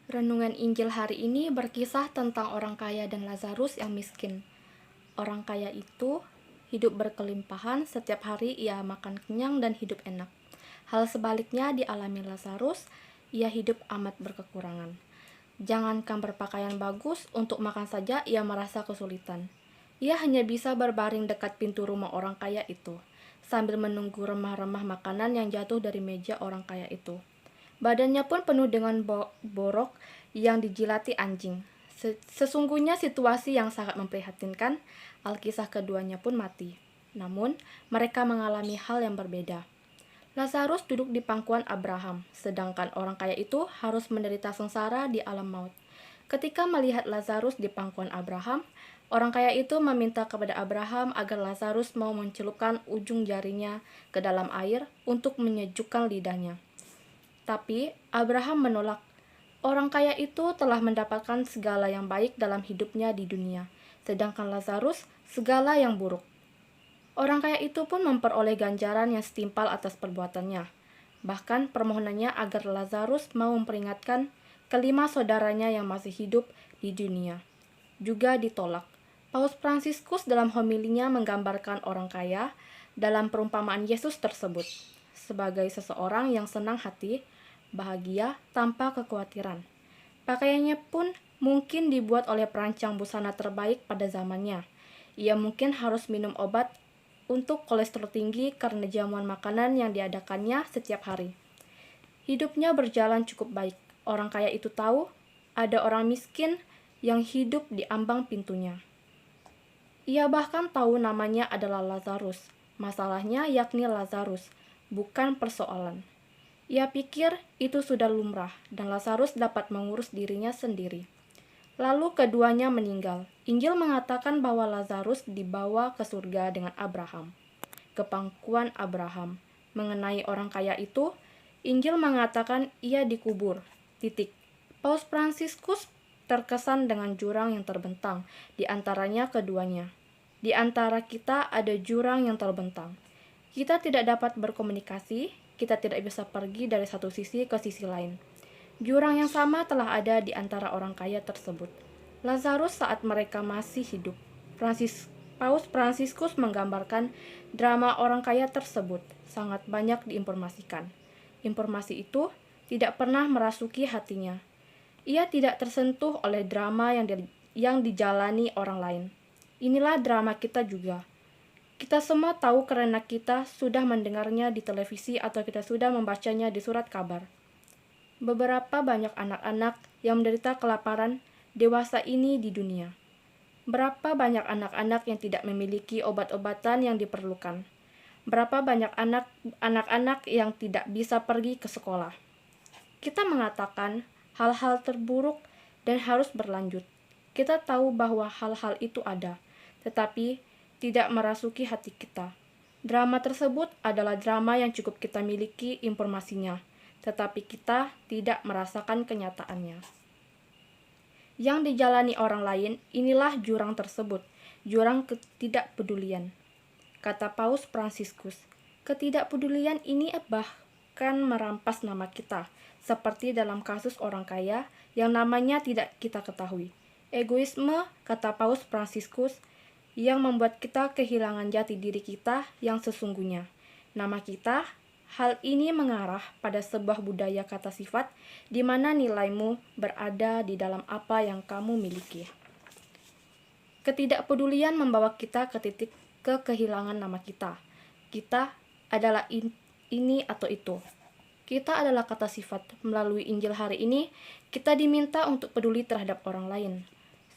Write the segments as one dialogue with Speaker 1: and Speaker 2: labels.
Speaker 1: Renungan Injil hari ini berkisah tentang orang kaya dan Lazarus yang miskin. Orang kaya itu hidup berkelimpahan, setiap hari ia makan kenyang dan hidup enak. Hal sebaliknya dialami Lazarus, ia hidup amat berkekurangan. Jangankan berpakaian bagus, untuk makan saja ia merasa kesulitan. Ia hanya bisa berbaring dekat pintu rumah orang kaya itu, sambil menunggu remah-remah makanan yang jatuh dari meja orang kaya itu. Badannya pun penuh dengan borok yang dijilati anjing. Sesungguhnya situasi yang sangat memprihatinkan. Alkisah keduanya pun mati. Namun, mereka mengalami hal yang berbeda. Lazarus duduk di pangkuan Abraham, sedangkan orang kaya itu harus menderita sengsara di alam maut. Ketika melihat Lazarus di pangkuan Abraham, orang kaya itu meminta kepada Abraham agar Lazarus mau mencelupkan ujung jarinya ke dalam air untuk menyejukkan lidahnya. Tapi Abraham menolak. Orang kaya itu telah mendapatkan segala yang baik dalam hidupnya di dunia, sedangkan Lazarus segala yang buruk. Orang kaya itu pun memperoleh ganjaran yang setimpal atas perbuatannya. Bahkan permohonannya agar Lazarus mau memperingatkan kelima saudaranya yang masih hidup di dunia juga ditolak. Paus Fransiskus dalam homilinya menggambarkan orang kaya dalam perumpamaan Yesus tersebut sebagai seseorang yang senang hati, bahagia tanpa kekhawatiran. Pakaiannya pun mungkin dibuat oleh perancang busana terbaik pada zamannya. Ia mungkin harus minum obat untuk kolesterol tinggi karena jamuan makanan yang diadakannya setiap hari. Hidupnya berjalan cukup baik. Orang kaya itu tahu ada orang miskin yang hidup di ambang pintunya. Ia bahkan tahu namanya adalah Lazarus. Masalahnya yakni Lazarus, bukan persoalan. Ia pikir itu sudah lumrah dan Lazarus dapat mengurus dirinya sendiri. Lalu keduanya meninggal. Injil mengatakan bahwa Lazarus dibawa ke surga dengan Abraham, ke pangkuan Abraham. Mengenai orang kaya itu, Injil mengatakan ia dikubur. Titik. Paus Fransiskus terkesan dengan jurang yang terbentang di antaranya keduanya. Di antara kita ada jurang yang terbentang. Kita tidak dapat berkomunikasi, kita tidak bisa pergi dari satu sisi ke sisi lain. Jurang yang sama telah ada di antara orang kaya tersebut. Lazarus saat mereka masih hidup. Paus Fransiskus menggambarkan drama orang kaya tersebut sangat banyak diinformasikan. Informasi itu tidak pernah merasuki hatinya. Ia tidak tersentuh oleh drama yang dijalani orang lain. Inilah drama kita juga. Kita semua tahu karena kita sudah mendengarnya di televisi atau kita sudah membacanya di surat kabar. Beberapa banyak anak-anak yang menderita kelaparan dewasa ini di dunia. Berapa banyak anak-anak yang tidak memiliki obat-obatan yang diperlukan. Berapa banyak anak-anak yang tidak bisa pergi ke sekolah. Kita mengatakan hal-hal terburuk dan harus berlanjut. Kita tahu bahwa hal-hal itu ada, tetapi tidak merasuki hati kita. Drama tersebut adalah drama yang cukup kita miliki informasinya, tetapi kita tidak merasakan kenyataannya. Yang dijalani orang lain, inilah jurang tersebut, jurang ketidakpedulian. Kata Paus Fransiskus, ketidakpedulian ini bahkan merampas nama kita, seperti dalam kasus orang kaya yang namanya tidak kita ketahui. Egoisme, kata Paus Fransiskus, yang membuat kita kehilangan jati diri kita yang sesungguhnya. Nama kita, hal ini mengarah pada sebuah budaya kata sifat di mana nilaimu berada di dalam apa yang kamu miliki. Ketidakpedulian membawa kita ke titik kehilangan nama kita. Kita adalah ini atau itu. Kita adalah kata sifat. Melalui Injil hari ini, kita diminta untuk peduli terhadap orang lain.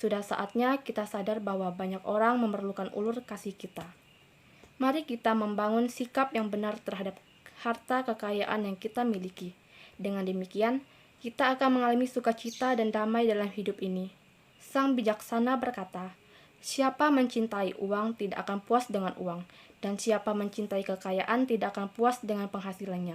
Speaker 1: Sudah saatnya kita sadar bahwa banyak orang memerlukan ulur kasih kita. Mari kita membangun sikap yang benar terhadap harta kekayaan yang kita miliki. Dengan demikian, kita akan mengalami sukacita dan damai dalam hidup ini. Sang bijaksana berkata, siapa mencintai uang tidak akan puas dengan uang, dan siapa mencintai kekayaan tidak akan puas dengan penghasilannya.